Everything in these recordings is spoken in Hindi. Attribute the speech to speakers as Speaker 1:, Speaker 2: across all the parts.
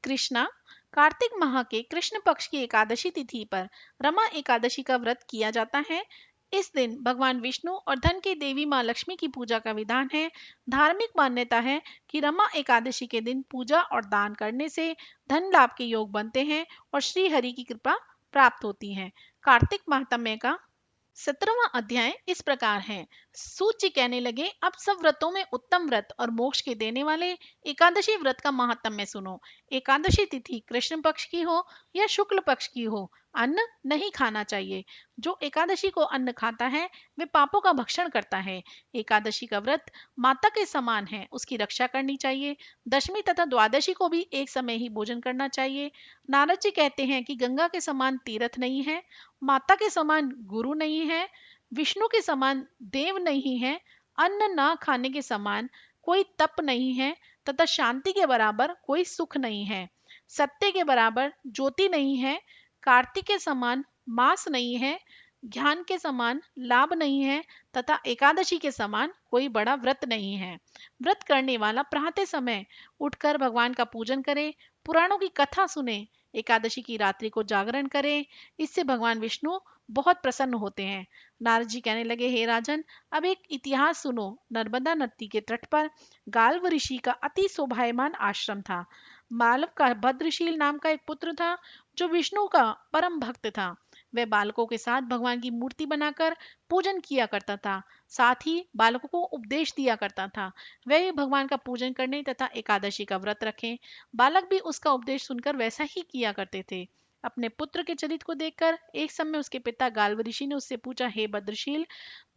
Speaker 1: कृष्णा, कार्तिक माह के कृष्ण पक्ष की एकादशी तिथि पर रमा एकादशी का व्रत किया जाता है। इस दिन भगवान विष्णु और धन की देवी माँ लक्ष्मी की पूजा का विधान है। धार्मिक मान्यता है कि रमा एकादशी के दिन पूजा और दान करने से धन लाभ के योग बनते हैं और श्री हरि की कृपा प्राप्त होती है। कार्तिक महात्म्य का 17वां अध्याय इस प्रकार है। सूत जी कहने लगे, अब सब व्रतों में उत्तम व्रत और मोक्ष के देने वाले एकादशी व्रत का महात्म्य सुनो। एकादशी तिथि कृष्ण पक्ष की हो या शुक्ल पक्ष की हो, अन्न नहीं खाना चाहिए। जो एकादशी को अन्न खाता है वे पापों का भक्षण करता है। एकादशी का व्रत माता के समान है, उसकी रक्षा करनी चाहिए। दशमी तथा द्वादशी को भी एक समय ही भोजन करना चाहिए। नारद जी कहते हैं कि गंगा के समान तीर्थ नहीं है, माता के समान गुरु नहीं है, विष्णु के समान देव नहीं है, अन्न ना खाने के समान कोई तप नहीं है, तथा शांति के बराबर कोई सुख नहीं है। सत्य के बराबर ज्योति नहीं है, कार्तिक के समान मास नहीं है, ज्ञान के समान लाभ नहीं है, तथा एकादशी के समान कोई बड़ा व्रत नहीं है। व्रत करने वाला प्रातः समय उठकर भगवान का पूजन करे, पुराणों की कथा सुने, एकादशी की रात्रि को जागरण करे। इससे भगवान विष्णु बहुत प्रसन्न होते हैं। नारद जी कहने लगे, हे राजन, अब एक इतिहास सुनो। नर्मदा नदी के तट पर गाल्व ऋषि का अति शोभायमान आश्रम था। मालव का भद्रशील नाम का एक पुत्र था जो विष्णु का परम भक्त था। वह बालकों के साथ भगवान की मूर्ति बनाकर पूजन किया करता था, साथ ही बालकों को उपदेश दिया करता था। वह भी भगवान का पूजन करने तथा एकादशी का व्रत रखें। बालक भी उसका उपदेश सुनकर वैसा ही किया करते थे। अपने पुत्र के चरित्र को देखकर एक समय उसके पिता गाल्व ऋषि ने उससे पूछा, हे भद्रशील,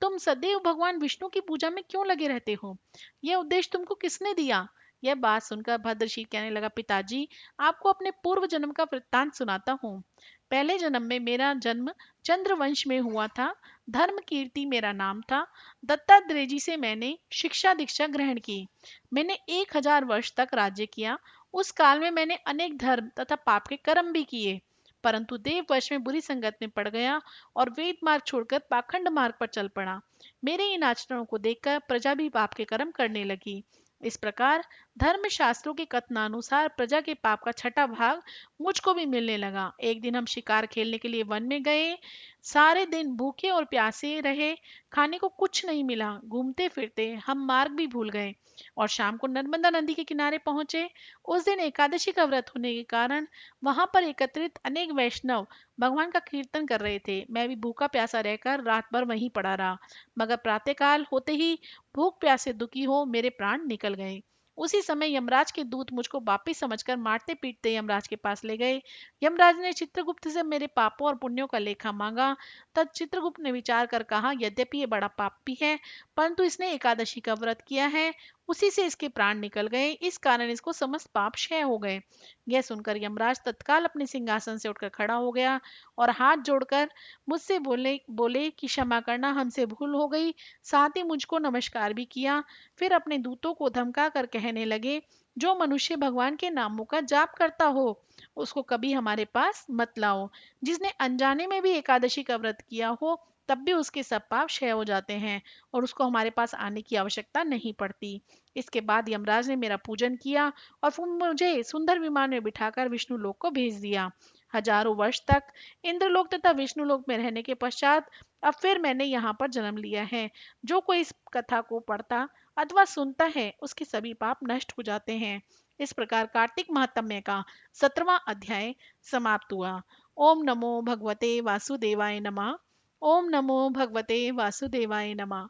Speaker 1: तुम सदैव भगवान विष्णु की पूजा में क्यों लगे रहते हो? यह उद्देश्य तुमको किसने दिया? यह बात सुनकर भद्रशील कहने लगा, पिताजी, आपको अपने पूर्व जन्म का वृत्तांत सुनाता हूँ। पहले जन्म में मेरा जन्म चंद्रवंश में हुआ था। धर्म कीर्ति मेरा नाम था। दत्तात्रेय जी से मैंने शिक्षा दीक्षा ग्रहण की। मैंने 1000 वर्ष तक राज्य किया। उस काल में मैंने अनेक धर्म तथा पाप के कर्म भी किए, परंतु देव वश में बुरी संगत में पड़ गया और वेद मार्ग छोड़कर पाखंड मार्ग पर चल पड़ा। मेरे इन आचरणों को देखकर प्रजा भी पाप के कर्म करने लगी। इस प्रकार धर्म शास्त्रों के कथनानुसार प्रजा के पाप का छठा भाग मुझको भी मिलने लगा। एक दिन हम शिकार खेलने के लिए वन में गए। सारे दिन भूखे और प्यासे रहे, खाने को कुछ नहीं मिला। घूमते फिरते हम मार्ग भी भूल गए और शाम को नर्मदा नदी के किनारे पहुंचे। उस दिन एकादशी का व्रत होने के कारण वहां पर एकत्रित अनेक वैष्णव भगवान का कीर्तन कर रहे थे। मैं भी भूखा प्यासा रहकर रात भर वहीं पड़ा रहा, मगर प्रातःकाल होते ही भूख प्यास से दुखी हो मेरे प्राण निकल गए। उसी समय यमराज के दूत मुझको पापी समझकर मारते पीटते यमराज के पास ले गए। यमराज ने चित्रगुप्त से मेरे पापों और पुण्यों का लेखा मांगा। तब चित्रगुप्त ने विचार कर कहा, यद्यपि ये बड़ा पापी है, परंतु इसने एकादशी का व्रत किया है, उसी से इसके प्राण निकल गए, इस कारण इसको समस्त पाप क्षय हो गए। यह सुनकर यमराज तत्काल अपने सिंहासन से उठकर खड़ा हो गया और हाथ जोड़कर मुझसे बोले बोले कि क्षमा करना, हमसे भूल हो गई। साथ ही मुझको नमस्कार भी किया। फिर अपने दूतों को धमका कर कहने लगे, जो मनुष्य भगवान के नामों का जाप करता हो उसको कभी हमारे पास मत लाओ। जिसने अनजाने में भी एकादशी का व्रत किया हो तब भी उसके सब पाप क्षय हो जाते हैं और उसको हमारे पास आने की आवश्यकता नहीं पड़ती। इसके बाद यमराज ने मेरा पूजन किया और फिर मुझे सुंदर विमान में बिठाकर विष्णु लोक को भेज दिया। हजारों वर्ष तक इंद्रलोक तथा विष्णु लोक में रहने के पश्चात अब फिर मैंने यहाँ पर जन्म लिया है। जो कोई इस कथा को पढ़ता अथवा सुनता है उसके सभी पाप नष्ट हो जाते हैं। इस प्रकार कार्तिक महात्म्य का 17वां अध्याय समाप्त हुआ। ओम नमो भगवते वासुदेवाय नमः। ओम नमो भगवते वासुदेवाय नमः।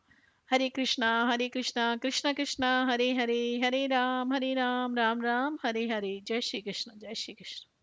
Speaker 1: हरे कृष्णा कृष्ण कृष्ण हरे हरे, हरे राम राम राम हरे हरे। जय श्री कृष्ण, जय श्री कृष्ण।